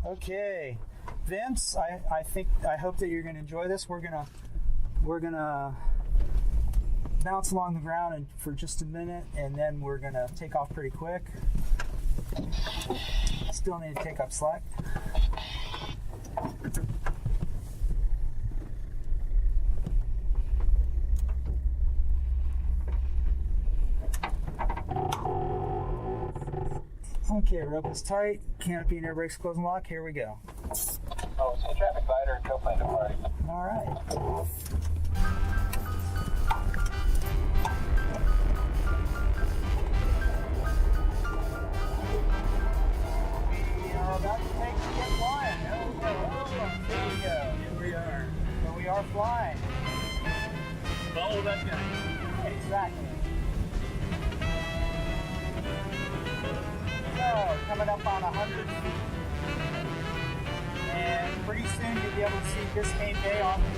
Okay, Vince, I hope that you're going to enjoy this. We're gonna bounce along the ground for just a minute, and then we're gonna take off pretty quick. Still need to take up slack. Okay, rope is tight, canopy and air brakes close and lock. Here we go. Oh, it's traffic glider and tailplane departing. All right. We are about to get flying. There we go. Here we are. So we are flying. Follow that guy. Exactly. So, coming up on 100 feet. And pretty soon you'll be able to see Biscayne Bay on the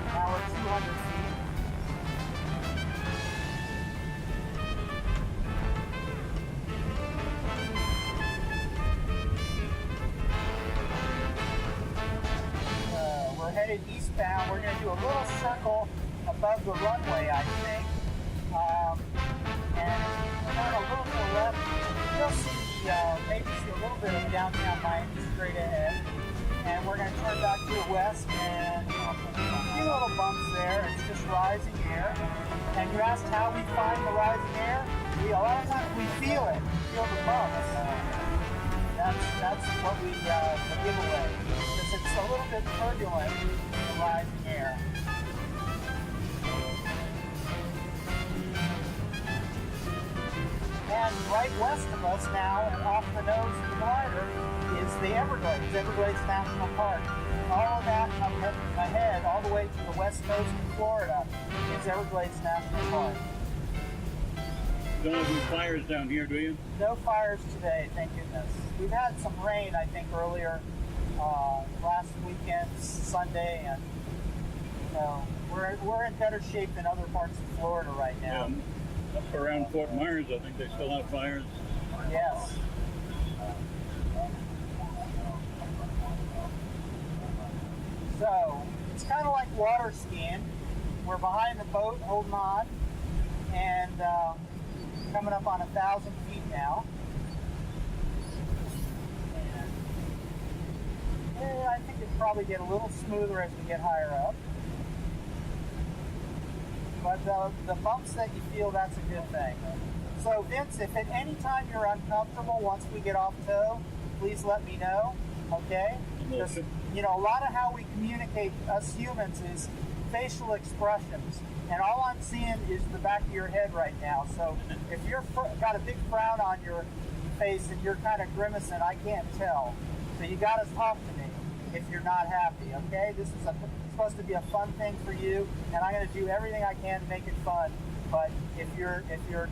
now we're 200 feet. We're headed eastbound. We're going to do a little circle above the runway, I think. And turn a little to the left. You'll see, maybe see a little bit of downtown Miami straight ahead. And we're going to turn back to the west, and a few little bumps there. It's just rising air. And you asked how we find the rising air? A lot of times we feel it. We feel the bumps. That's what we give away. Because it's a little bit turbulent, the rising air. And right west of us now, and off the nose of the glider, is the Everglades National Park. All of that up ahead, all the way to the west coast of Florida, is Everglades National Park. Don't have any fires down here, do you? No fires today, thank goodness. We've had some rain, I think, earlier last weekend, Sunday, and we're in better shape than other parts of Florida right now. Yeah. Up around Fort Myers, I think they still have fires. Yes. So, it's kind of like water skiing. We're behind the boat, holding on, and coming up on 1,000 feet now. And I think it'll probably get a little smoother as we get higher up. But the bumps that you feel, that's a good thing. So Vince, if at any time you're uncomfortable once we get off tow, please let me know, okay? Because, a lot of how we communicate, us humans, is facial expressions. And all I'm seeing is the back of your head right now. So if you're got a big frown on your face and you're kind of grimacing, I can't tell. So you got to talk to me if you're not happy, okay? This is supposed to be a fun thing for you, and I'm going to do everything I can to make it fun. But if you're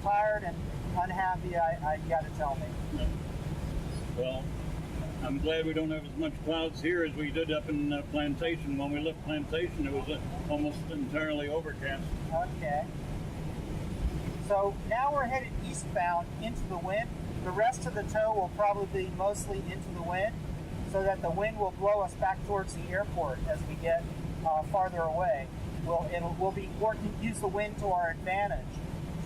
tired and unhappy, you got to tell me. Well, I'm glad we don't have as much clouds here as we did up in Plantation. When we left Plantation, it was almost entirely overcast. Okay. So now we're headed eastbound into the wind. The rest of the tow will probably be mostly into the wind, so that the wind will blow us back towards the airport as we get farther away. We'll use the wind to our advantage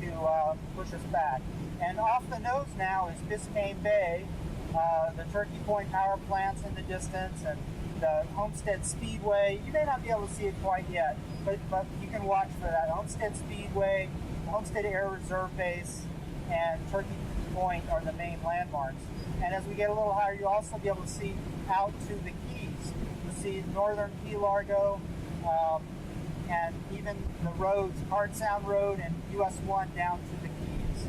to push us back. And off the nose now is Biscayne Bay, the Turkey Point power plants in the distance, and the Homestead Speedway. You may not be able to see it quite yet, but you can watch for that. Homestead Speedway, Homestead Air Reserve Base, and Turkey Point are the main landmarks. And as we get a little higher, you'll also be able to see out to the Keys. You'll see northern Key Largo, and even the roads, Hard Sound Road and US 1 down to the Keys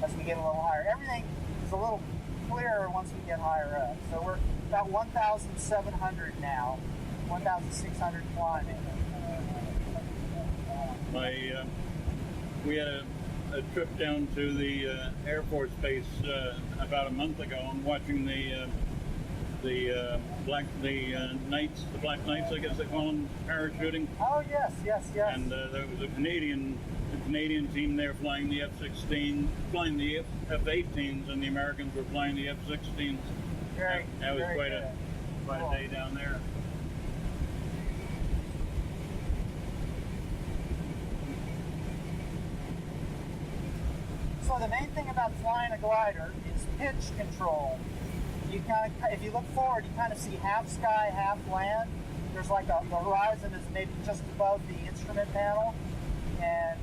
as we get a little higher. Everything is a little clearer once we get higher up. So we're about 1,700 now, 1,600 climbing. We had a trip down to the Air Force Base about a month ago, and watching the the Knights, the Black Knights, I guess they call them, parachuting. Oh yes, yes, yes. And there was a Canadian team there flying the F-16, flying the F-18s, and the Americans were flying the F-16s. That was quite a day down there. So the main thing about flying a glider is pitch control. You kind of, if you look forward, you kind of see half sky, half land. There's like the horizon is maybe just above the instrument panel, and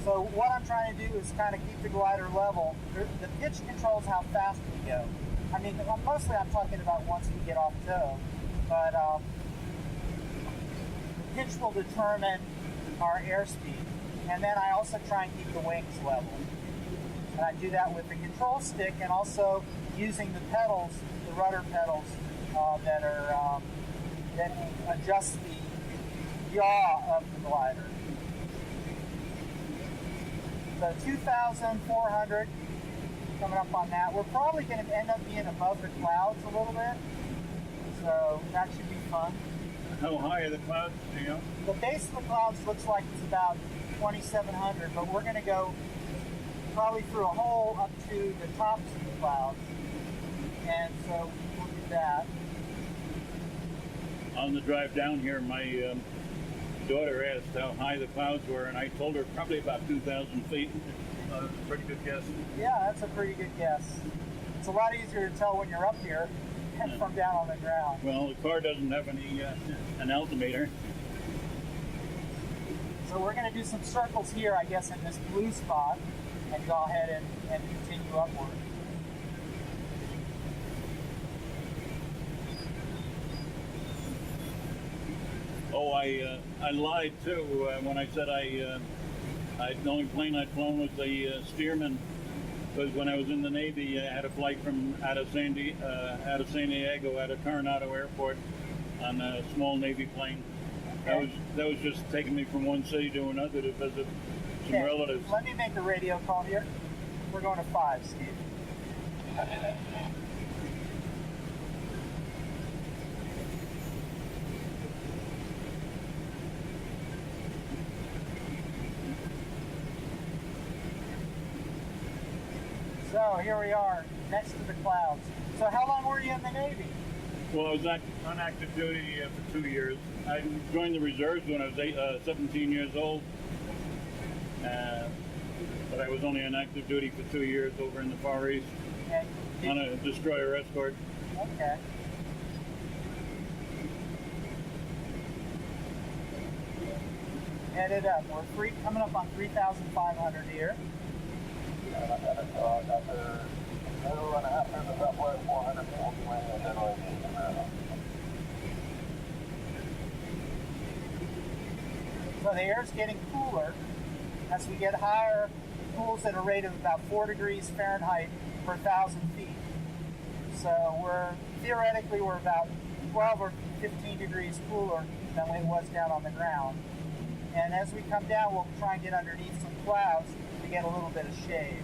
so what I'm trying to do is kind of keep the glider level. The pitch controls how fast we go. I mean, mostly I'm talking about once we get off tow, but the pitch will determine our airspeed, and then I also try and keep the wings level. And I do that with the control stick and also using the pedals, the rudder pedals that adjust the yaw of the glider. So 2,400 coming up on that. We're probably going to end up being above the clouds a little bit, so that should be fun. How high are the clouds, do you know? The base of the clouds looks like it's about 2,700, but we're going to go probably through a hole up to the tops of the clouds, and so we'll do that. On the drive down here, my daughter asked how high the clouds were, and I told her probably about 2,000 feet. That's a pretty good guess. Yeah, that's a pretty good guess. It's a lot easier to tell when you're up here than from down on the ground. Well, the car doesn't have any an altimeter. So we're going to do some circles here, I guess, in this blue spot, and go ahead and continue upward. Oh, I lied too when I said the only plane I'd flown was the Stearman, because when I was in the Navy, I had a flight out of San Diego, out of Coronado Airport, on a small Navy plane. Okay. That was just taking me from one city to another to visit some relatives. Let me make a radio call here. We're going to 5, Steve. So here we are, next to the clouds. So how long were you in the Navy? Well, I was on active duty for 2 years. I joined the reserves when I was 17 years old, but I was only on active duty for 2 years over in the Far East on a destroyer escort. Okay. Headed up. We're coming up on 3,500 here. After 2.5 minutes of Southwest 400 feet, we'll be landing at General Aviation. So the air's getting cooler. As we get higher, it cools at a rate of about 4 degrees Fahrenheit per 1,000 feet. So theoretically we're about 12 or 15 degrees cooler than it was down on the ground. And as we come down, we'll try and get underneath some clouds to get a little bit of shade.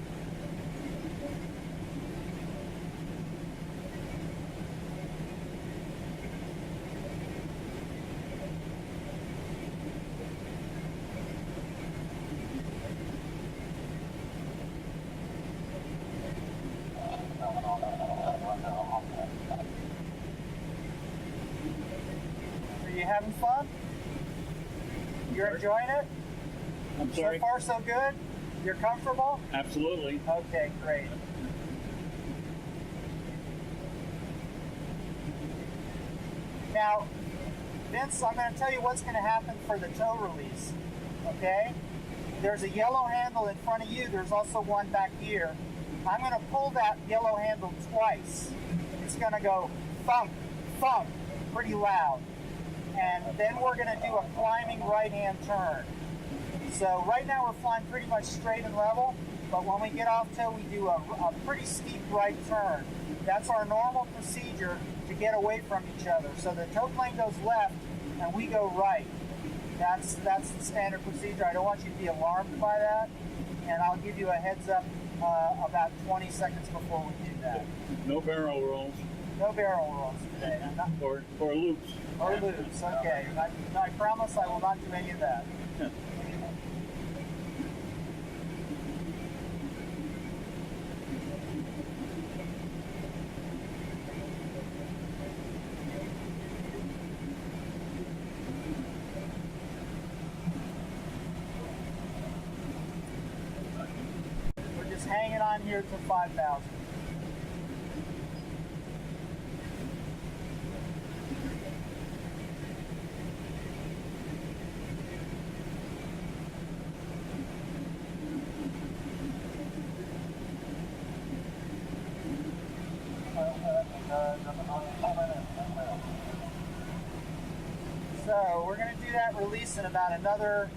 Are you having fun? You're enjoying it? I'm sorry? So far, so good? You're comfortable? Absolutely. Okay, great. Now, Vince, I'm going to tell you what's going to happen for the tow release, okay? There's a yellow handle in front of you. There's also one back here. I'm going to pull that yellow handle twice. It's going to go thump, thump, pretty loud. And then we're going to do a climbing right-hand turn. So right now we're flying pretty much straight and level, but when we get off tow, we do a pretty steep right turn. That's our normal procedure to get away from each other. So the tow plane goes left and we go right. That's the standard procedure. I don't want you to be alarmed by that, and I'll give you a heads up about 20 seconds before we do that. No barrel rolls. No barrel rolls today. or loops. Or loops, okay. I promise I will not do any of that. We're just hanging on here to 5,000. So we're going to do that release in about another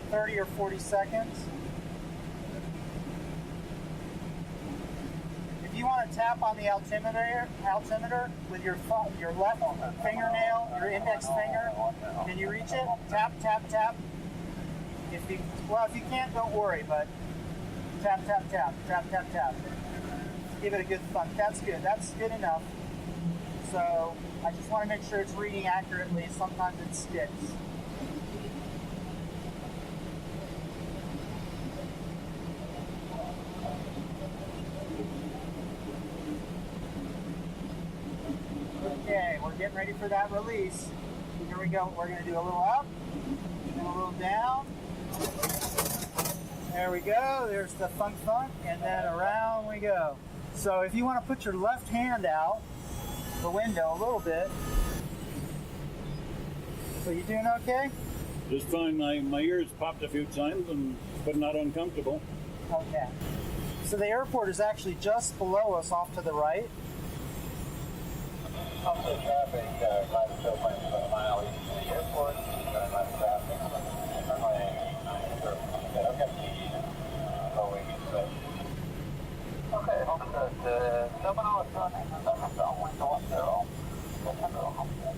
30 or 40 seconds. If you want to tap on the altimeter with your left fingernail, your index finger, can you reach it? Tap, tap, tap. If you can't, don't worry, but tap, tap, tap, tap, tap, tap. Give it a good thump. That's good. That's good enough. So I just want to make sure it's reading accurately. Sometimes it sticks. Okay, we're getting ready for that release. Here we go. We're going to do a little up and a little down. There we go. There's the thunk thunk, and then around we go. So if you want to put your left hand out the window a little bit. So you doing okay? Just fine. My ears popped a few times, but not uncomfortable. Okay. So the airport is actually just below us off to the right. Also traffic, glider still playing about a mile east of the airport. Less traffic. Okay, Homestead. Terminal is running. Window 10. Homestead.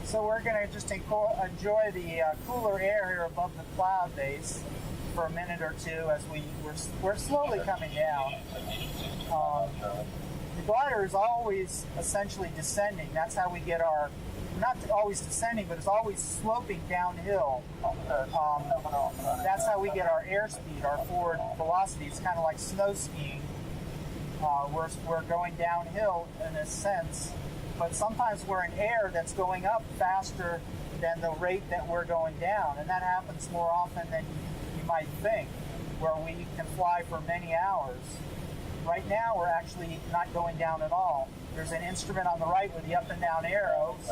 So we're going to just enjoy the cooler air here above the cloud base for a minute or two as we're slowly coming down. The glider is always essentially descending. That's how we get our, not always descending, but it's always sloping downhill. That's how we get our airspeed, our forward velocity. It's kind of like snow skiing. We're going downhill in a sense. But sometimes we're in air that's going up faster than the rate that we're going down. And that happens more often than you might think, where we can fly for many hours. Right now, we're actually not going down at all. There's an instrument on the right with the up and down arrows,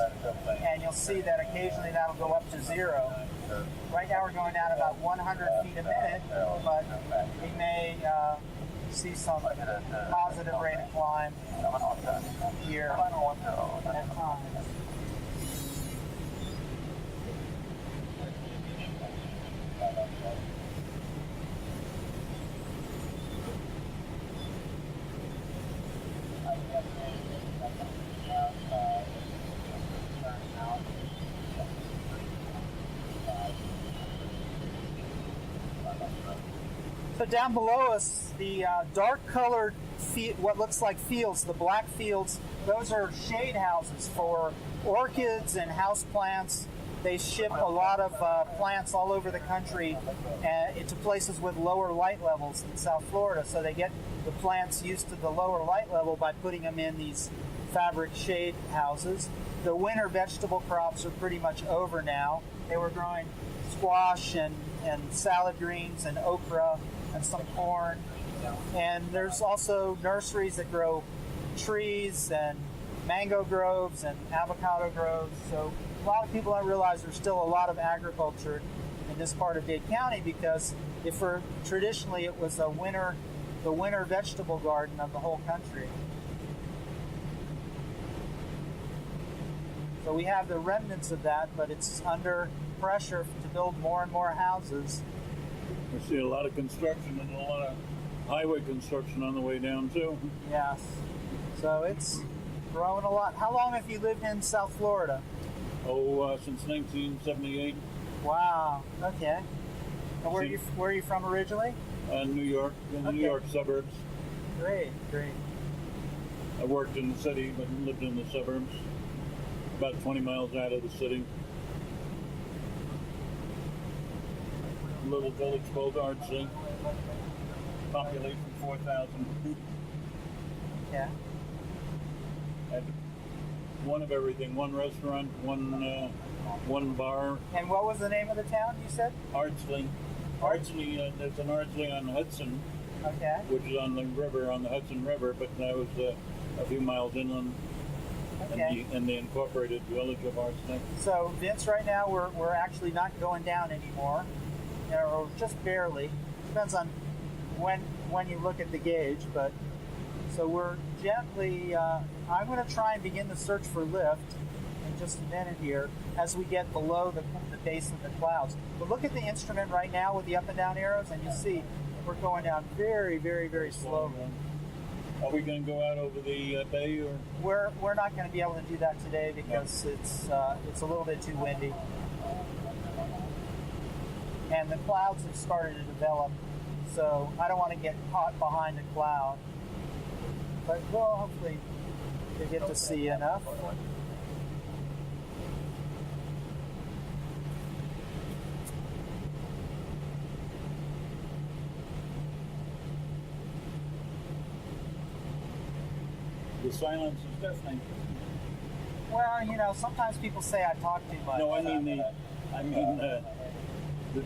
and you'll see that occasionally that'll go up to 0. Right now, we're going down about 100 feet a minute, but we may see some positive rate of climb here at times. So down below us, the dark colored, what looks like fields, the black fields, those are shade houses for orchids and house plants. They ship a lot of plants all over the country into places with lower light levels in South Florida. So they get the plants used to the lower light level by putting them in these fabric shade houses. The winter vegetable crops are pretty much over now. They were growing squash and salad greens and okra and some corn. And there's also nurseries that grow trees and mango groves and avocado groves. So a lot of people don't realize there's still a lot of agriculture in this part of Dade County, because traditionally it was the winter vegetable garden of the whole country. So we have the remnants of that, but it's under pressure to build more and more houses. We see a lot of construction and a highway construction on the way down too. Yes. So it's growing a lot. How long have you lived in South Florida? Since 1978. Wow. Okay. And where are you from originally? New York, in the New York suburbs. Great, great. I worked in the city, but lived in the suburbs, about 20 miles out of the city. Little village called Artsy. Population 4,000. Yeah. Had one of everything, one restaurant, one bar. And what was the name of the town you said? Ardsley. Ardsley, there's an Ardsley on Hudson, Okay. which is on the river, on the Hudson River, but that was a few miles inland. Okay. In the incorporated village of Ardsley. So Vince, right now we're actually not going down anymore, or just barely. Depends on when you look at the gauge, but so we're gently. I'm going to try and begin the search for lift in just a minute here as we get below the base of the clouds. But look at the instrument right now with the up and down arrows, and you see we're going down very, very, very slowly. Are we going to go out over the bay, or We're not going to be able to do that today because it's a little bit too windy, and the clouds have started to develop. So I don't want to get caught behind a cloud, but we'll hopefully get to see enough. the silence is deafening? Well, sometimes people say I talk too much. No, I mean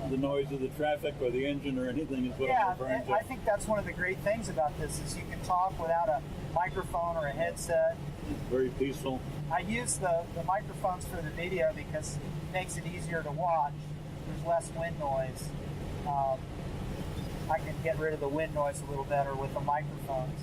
the noise of the traffic or the engine or anything is what I'm referring to. I think that's one of the great things about this is you can talk without a microphone or a headset. It's very peaceful. I use the microphones for the video because it makes it easier to watch. There's less wind noise. I can get rid of the wind noise a little better with the microphones.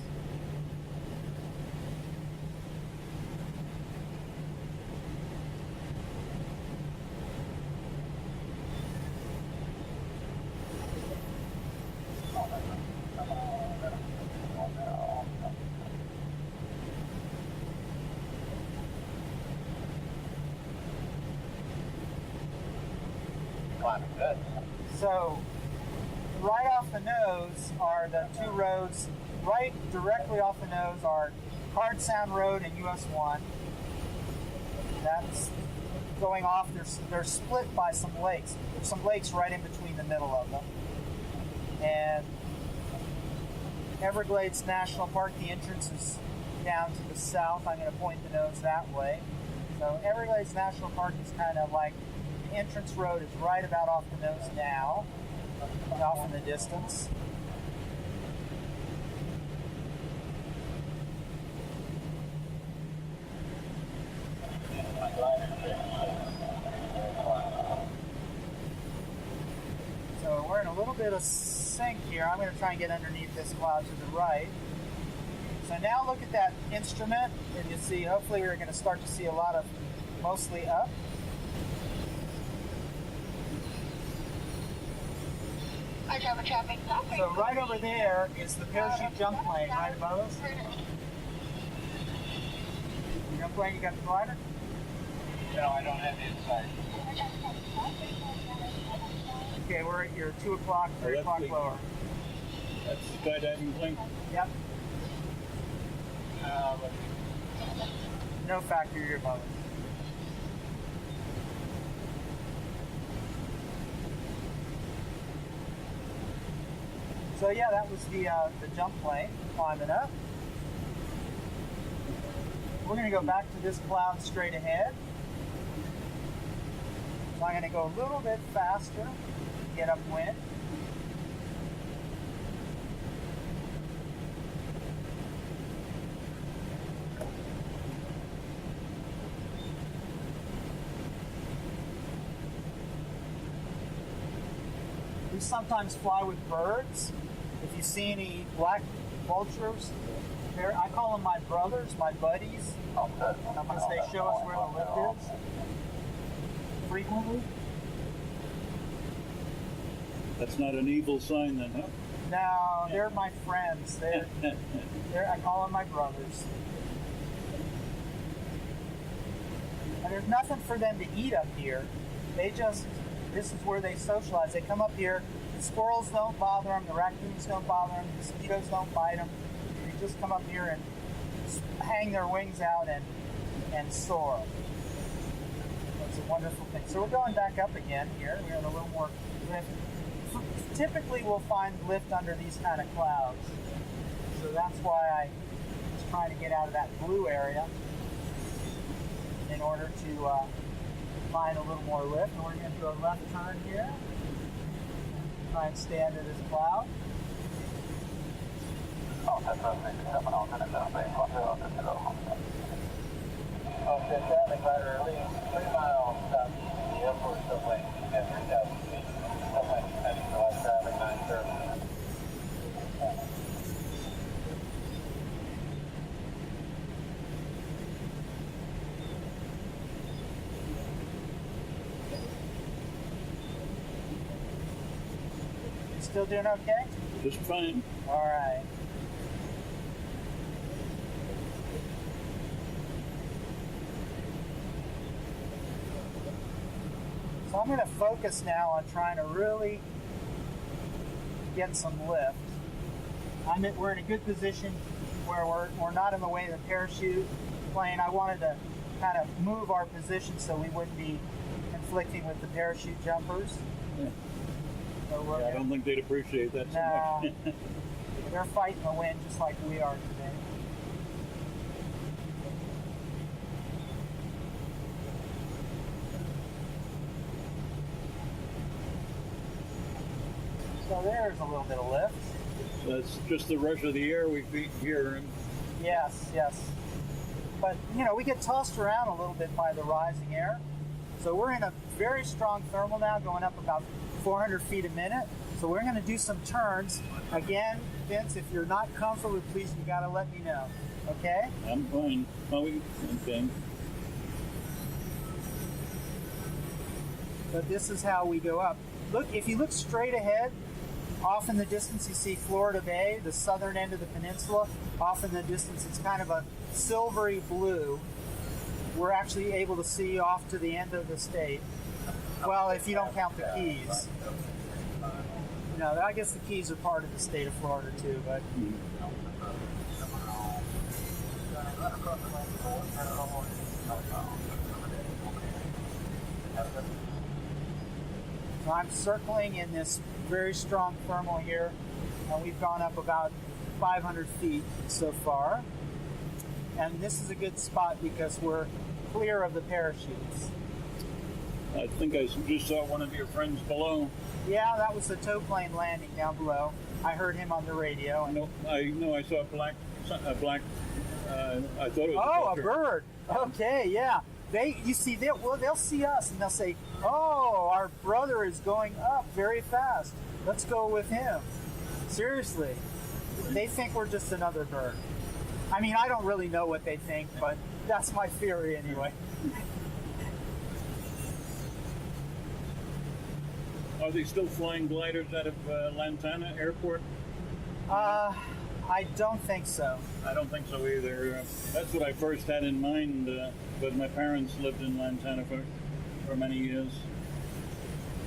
Good. So, right off the nose are the two roads. Right directly off the nose are Hard Sound Road and US 1. That's going off. They're split by some lakes. There's some lakes right in between the middle of them. And Everglades National Park, the entrance is down to the south. I'm going to point the nose that way. So Everglades National Park is kind of like the entrance road is right about off the nose now, off in the distance. So we're in a little bit of sync here. I'm going to try and get underneath this cloud to the right. So now look at that instrument, and you see, hopefully we're going to start to see a lot of mostly up. So right over there is the parachute jump plane, right above us. The jump plane, you got the glider? No, I don't have the inside. Okay, we're at your 2 o'clock, 3 o'clock lower. That's the skydiving plane? Yep. No factory, you're above us. So yeah, that was the jump plane climbing up. We're going to go back to this cloud straight ahead. So I'm going to go a little bit faster to get upwind. We sometimes fly with birds. If you see any black vultures, I call them my brothers, my buddies, because they show us where the lift is frequently. That's not an evil sign then, huh? No, they're my friends. I call them my brothers. And there's nothing for them to eat up here. This is where they socialize. They come up here. The squirrels don't bother them. The raccoons don't bother them. The mosquitoes don't bite them. They just come up here and hang their wings out and soar. It's a wonderful thing. So we're going back up again here. We have a little more lift. Typically we'll find lift under these kind of clouds. So that's why I was trying to get out of that blue area in order to find a little more lift. And we're going to do a left turn here. Try and stay under this cloud. Homestead traffic glider leaves 3 miles south of the airport subway at 3,000 feet. Subway heading to light traffic 930. Still doing okay? Just fine. All right. So I'm going to focus now on trying to really get some lift. We're in a good position where we're not in the way of the parachute plane. I wanted to kind of move our position so we wouldn't be conflicting with the parachute jumpers. Yeah. So I don't think they'd appreciate that so much. They're fighting the wind just like we are today. So there's a little bit of lift. That's just the rush of the air we feel here. Yes. But, we get tossed around a little bit by the rising air. So we're in a very strong thermal now, going up about 400 feet a minute. So we're going to do some turns. Again, Vince, if you're not comfortable, please, you got to let me know. Okay? I'm fine. Okay. But this is how we go up. Look, if you look straight ahead, off in the distance you see Florida Bay, the southern end of the peninsula. Off in the distance it's kind of a silvery blue. We're actually able to see off to the end of the state. Well, if you don't count the Keys. No, I guess the Keys are part of the state of Florida too, but... So I'm circling in this very strong thermal here, and we've gone up about 500 feet so far. And this is a good spot because we're clear of the parachutes. I think I just saw one of your friends below. Yeah, that was the tow plane landing down below. I heard him on the radio. And I saw a black. I thought it was a bird. Okay, yeah. They'll see us and they'll say, "Oh, our brother is going up very fast. Let's go with him." Seriously, they think we're just another bird. I mean, I don't really know what they think, but that's my theory anyway. Are they still flying gliders out of Lantana Airport? I don't think so. I don't think so either. That's what I first had in mind, but my parents lived in Lantana for many years,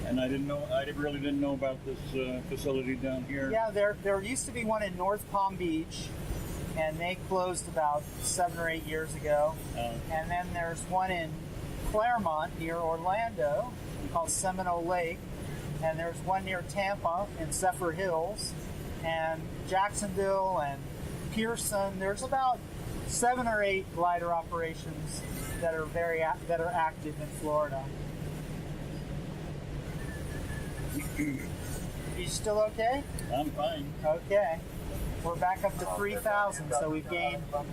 and I really didn't know about this facility down here. Yeah, there used to be one in North Palm Beach, and they closed about 7 or 8 years ago. And then there's one in Claremont near Orlando called Seminole Lake, and there's one near Tampa in Zephyr Hills, and Jacksonville and Pearson. There's about 7 or 8 glider operations that are active in Florida. You still okay? I'm fine. Okay. We're back up to 3,000, so we've gained about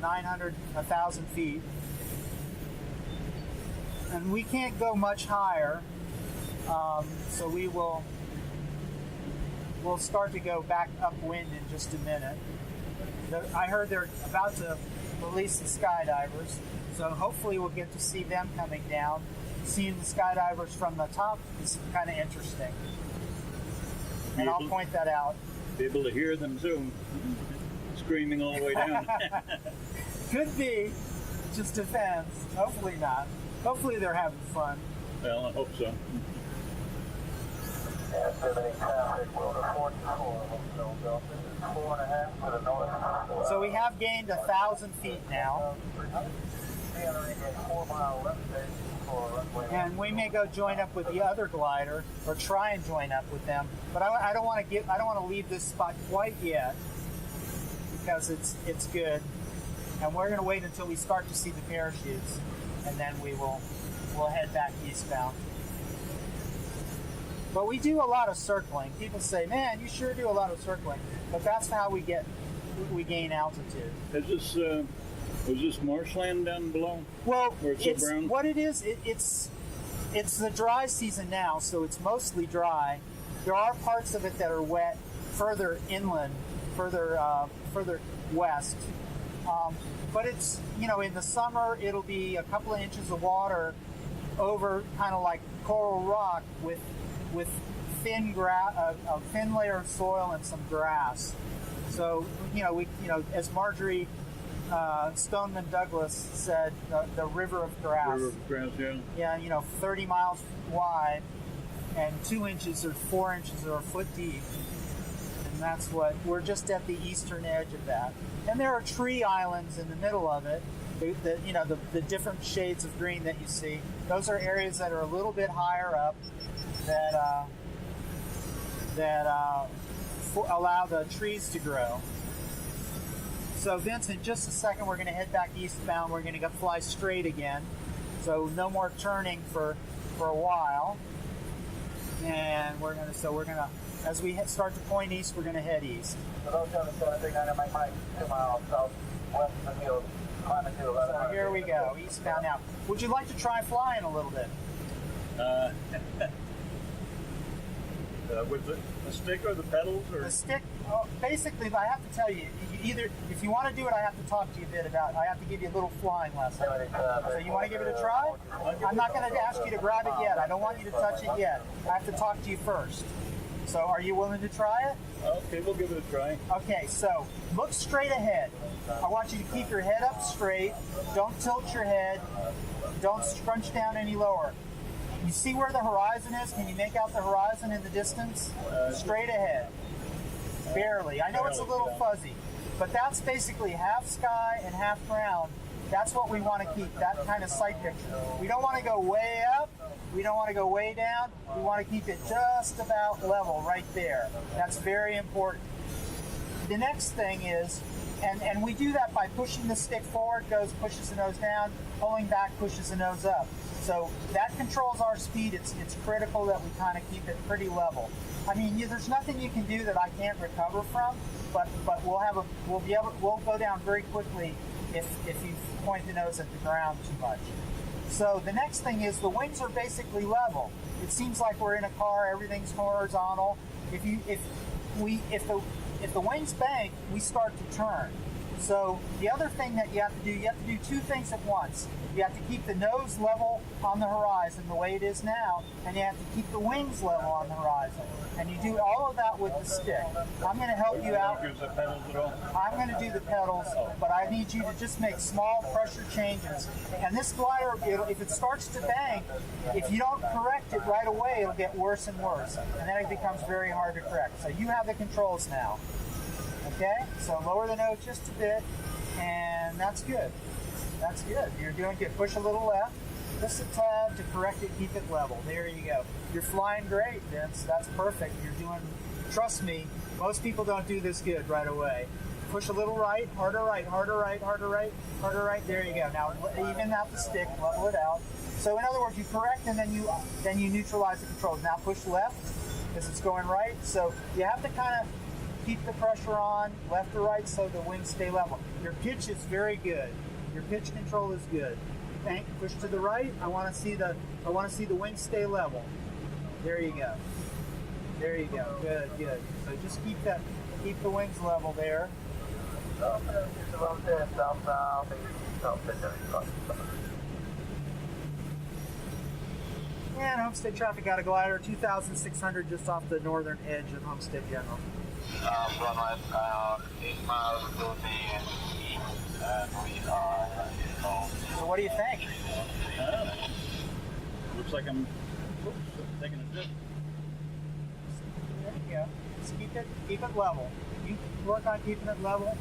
900, 1,000 feet. And we can't go much higher, so we'll start to go back upwind in just a minute. I heard they're about to release the skydivers, so hopefully we'll get to see them coming down. seeing the skydivers from the top is kind of interesting. And I'll point that out. Be able to hear them too, screaming all the way down. Could be. Just depends. Hopefully not. Hopefully they're having fun. Well, I hope so. Yeah, 70 traffic, we'll report to 4.5 to the north. So we have gained 1,000 feet now. 4 mile left station for runway. And we may go join up with the other glider, or try and join up with them. But I don't want to leave this spot quite yet, because it's good. And we're going to wait until we start to see the parachutes, and then we'll head back eastbound. But we do a lot of circling. People say, "Man, you sure do a lot of circling." But that's how we gain altitude. Is this was this marshland down below? Well, Where it's so brown? what it is. It's the dry season now, so it's mostly dry. There are parts of it that are wet further inland, further west. But it's, in the summer it'll be a couple of inches of water over kind of like coral rock with thin a thin layer of soil and some grass. So as Marjorie Stoneman Douglas said, the river of grass. River of grass, yeah. Yeah, 30 miles wide and 2 inches or 4 inches or a foot deep. And that's what we're just at the eastern edge of that. And there are tree islands in the middle of it. The different shades of green that you see. Those are areas that are a little bit higher up that allow the trees to grow. So Vince, in just a second, we're going to head back eastbound. We're going to fly straight again. So no more turning for a while. And we're going to, as we start to point east, we're going to head east. For those on the side, I'm going to make my 2 miles southwest of the field, climbing to 11. So here we go, eastbound now. Would you like to try flying a little bit? With the stick or the pedals? Or? The stick, basically, I have to tell you, either if you want to do it, I have to talk to you a bit about it. I have to give you a little flying lesson. So you want to give it a try? I'm not going to ask you to grab it yet. I don't want you to touch it yet. I have to talk to you first. So are you willing to try it? Okay, we'll give it a try. Okay, so look straight ahead. I want you to keep your head up straight. Don't tilt your head. Don't scrunch down any lower. You see where the horizon is? Can you make out the horizon in the distance? Straight ahead. Barely. I know it's a little fuzzy, but that's basically half sky and half ground. That's what we want to keep, that kind of sight picture. We don't want to go way up. We don't want to go way down. We want to keep it just about level right there. That's very important. The next thing is, and we do that by pushing the stick forward, pushes the nose down, pulling back, pushes the nose up. So that controls our speed. It's critical that we kind of keep it pretty level. I mean, there's nothing you can do that I can't recover from, but we'll go down very quickly if you point the nose at the ground too much. So the next thing is the wings are basically level. It seems like we're in a car, everything's horizontal. If the wings bank, we start to turn. So the other thing that you have to do 2 things at once. You have to keep the nose level on the horizon the way it is now, and you have to keep the wings level on the horizon. And you do all of that with the stick. I'm going to help you out. Use the pedals at all? I'm going to do the pedals, but I need you to just make small pressure changes. And this glider, if it starts to bank, if you don't correct it right away, it'll get worse and worse. And then it becomes very hard to correct. So you have the controls now. Okay? So lower the nose just a bit, and that's good. That's good. You're doing good. Push a little left. Just a tad to correct it, keep it level. There you go. You're flying great, Vince. That's perfect. You're doing, trust me, most people don't do this good right away. Push a little right, harder right, harder right, harder right, harder right. There you go. Now even out the stick, level it out. So in other words, you correct and then you neutralize the controls. Now push left because it's going right. So you have to kind of keep the pressure on left or right so the wings stay level. Your pitch is very good. Your pitch control is good. Bank, push to the right. I want to see the wings stay level. There you go. There you go. Good, good. So just keep the wings level there. And Homestead traffic out of glider, 2,600 just off the northern edge of Homestead General. Runway 8 miles to the east, and we are So what do you think? Looks like I'm taking a dip. There you go. Just keep it level. You work on keeping it level.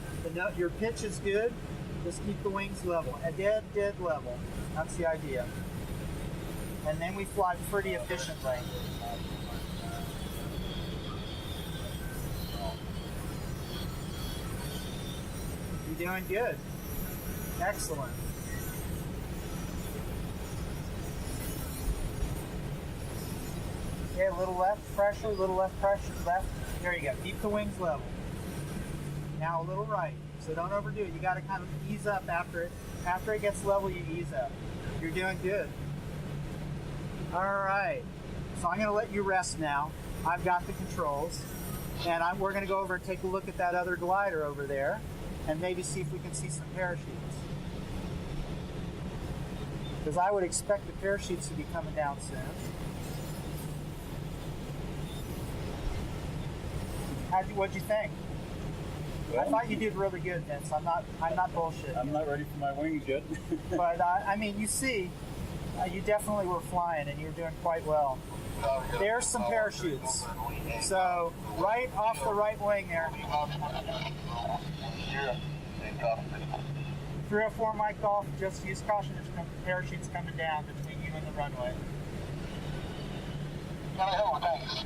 Your pitch is good. Just keep the wings level. A dead level. That's the idea. And then we fly pretty efficiently. You're doing good. Excellent. Okay, a little left pressure, a little left pressure, left. There you go. Keep the wings level. Now a little right. So don't overdo it. You got to kind of ease up after it. After it gets level, you ease up. You're doing good. All right. So I'm going to let you rest now. I've got the controls. And we're going to go over and take a look at that other glider over there and maybe see if we can see some parachutes. Because I would expect the parachutes to be coming down soon. What'd you think? Well, I thought you did really good, Vince. I'm not bullshitting. I'm not ready for my wings yet. But I mean, you see, you definitely were flying, and you're doing quite well. There's some parachutes. So right off the right wing there. 304 Mike Golf. Just use caution. There's some parachutes coming down between you and the runway. thanks.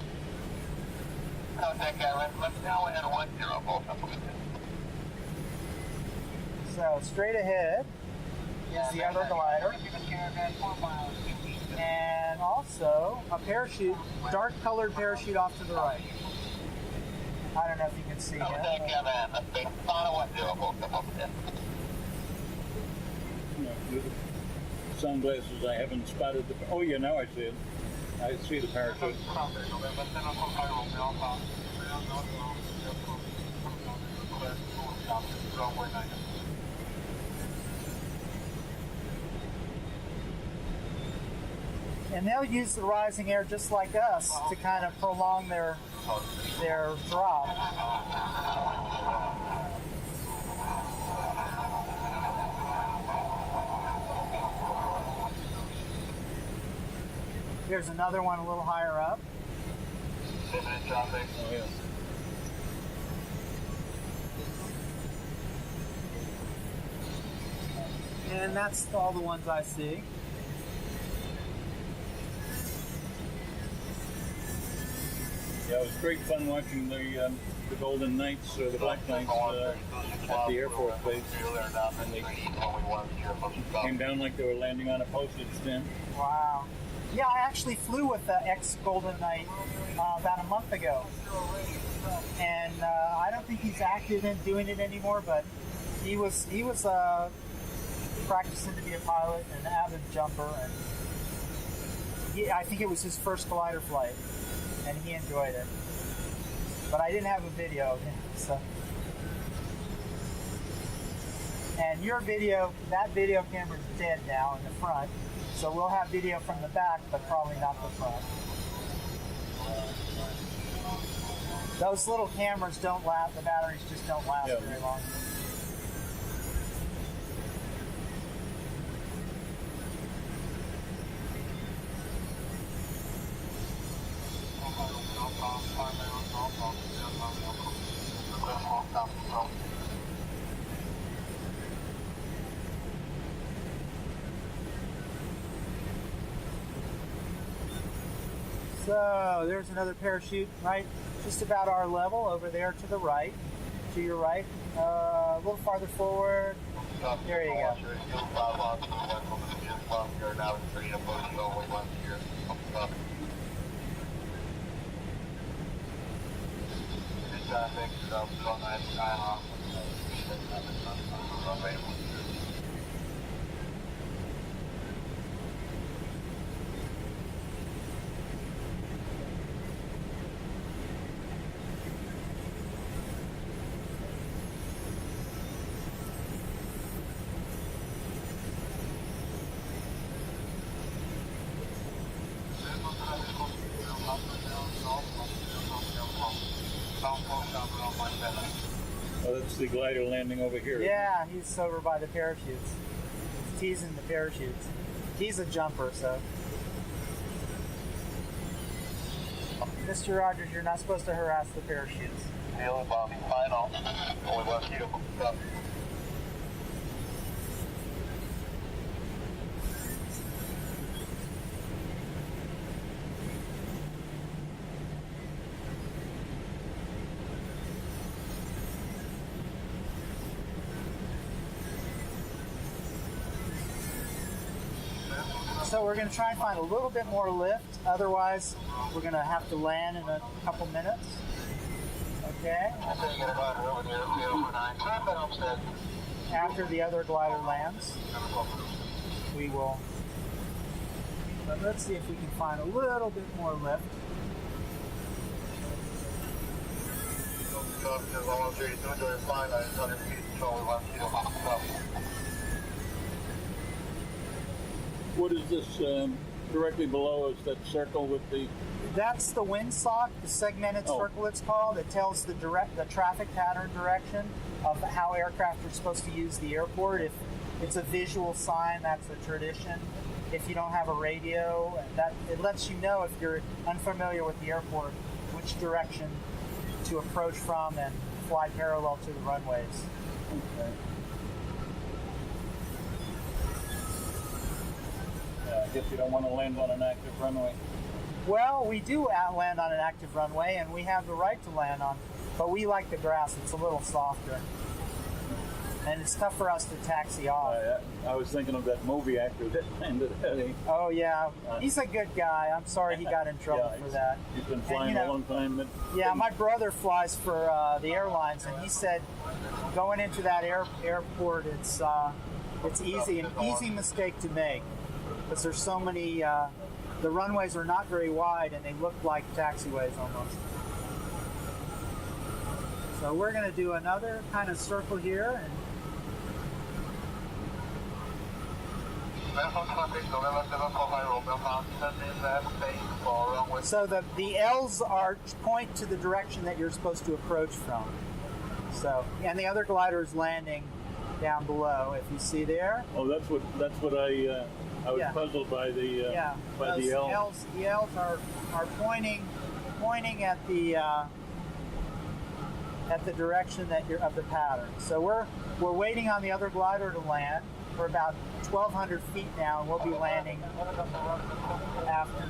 Contact guy, let's now ahead of 10 both of them. So straight ahead is the other glider. And also a parachute, dark colored parachute off to the right. I don't know if you can see him. Sunglasses, I haven't spotted the. Oh yeah, now I see it. I see the parachute. And they'll use the rising air just like us to kind of prolong their drop. Here's another one a little higher up. Oh, yeah. And that's all the ones I see. Yeah, it was great fun watching the Golden Knights or the Black Knights at the Air Force Base. And they came down like they were landing on a postage stamp. Wow. Yeah, I actually flew with the ex-Golden Knight about a month ago. And I don't think he's active in doing it anymore, but he was practicing to be a pilot and an avid jumper. And I think it was his first glider flight, and he enjoyed it. But I didn't have a video of him, so. And that video camera's dead now in the front. So we'll have video from the back, but probably not the front. Those little cameras don't last, the batteries just don't last very long. So there's another parachute right just about our level over there to the right, to your right, a little farther forward. There you go. the glider landing over here. Yeah, he's over by the parachutes. He's teasing the parachutes. He's a jumper, so. Mr. Rogers, you're not supposed to harass the parachutes. Deal Bobby, final. Only left you. Copy. So we're going to try and find a little bit more lift. Otherwise, we're going to have to land in a couple minutes. Okay. After the other glider lands, we will. But let's see if we can find a little bit more lift. What is this directly below us, that circle with the... That's the windsock, the segmented circle it's called. It tells the traffic pattern direction of how aircraft are supposed to use the airport. If it's a visual sign, that's a tradition. If you don't have a radio, it lets you know if you're unfamiliar with the airport, which direction to approach from and fly parallel to the runways. Okay. Yeah, I guess you don't want to land on an active runway. Well, we do land on an active runway, and we have the right to land on, but we like the grass. It's a little softer. And it's tough for us to taxi off. I was thinking of that movie actor that landed at a... Oh, yeah. He's a good guy. I'm sorry he got in trouble for that. He's been flying a long time. Yeah, my brother flies for the airlines, and he said going into that airport, it's easy, an easy mistake to make, because there's so many... the runways are not very wide, and they look like taxiways almost. So we're going to do another kind of circle here. So the L's are point to the direction that you're supposed to approach from. So, and the other glider is landing down below. If you see there. Oh, that's what I was puzzled by the the L's. The L's are pointing at the direction that you're of the pattern. So we're waiting on the other glider to land. We're about 1,200 feet now, and we'll be landing after.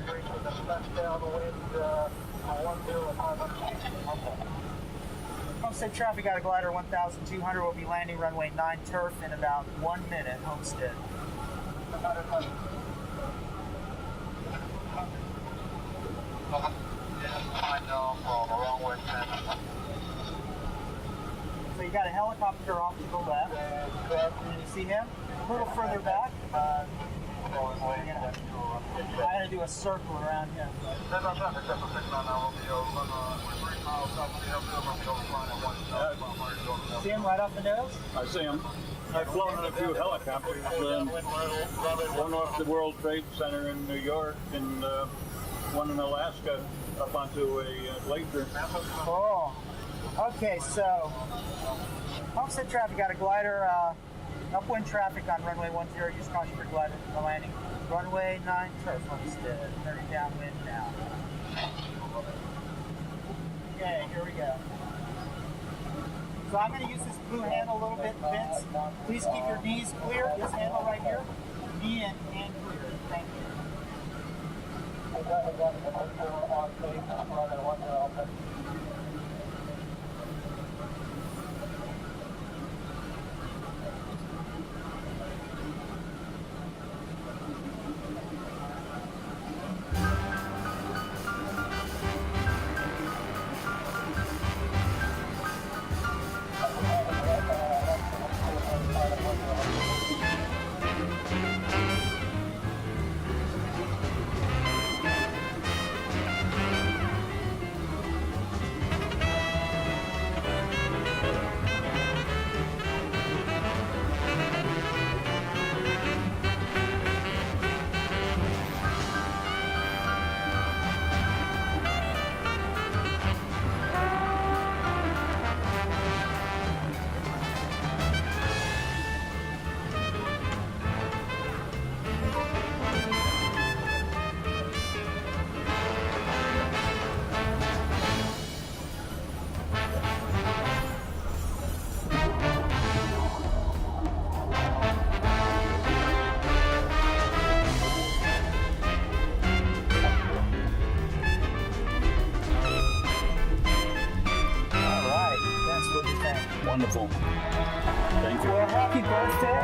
Homestead traffic out of glider 1,200. We'll be landing runway 9 turf in about 1 minute. Homestead. So you got a helicopter off to the left. Can you see him? A little further back. I'm going to do a circle around him. See him right off the nose? I see him. I've flown in a few helicopters. One off the World Trade Center in New York, and one in Alaska up onto a glacier. Cool. Okay, so Homestead traffic got a glider, upwind traffic on runway 10, use caution for glider landing. Runway 9 turf, Homestead, turning downwind now. Okay, here we go. So I'm going to use this blue handle a little bit, Vince. Please keep your knees clear. This handle right here, knee and hand clear. Thank you. happy birthday.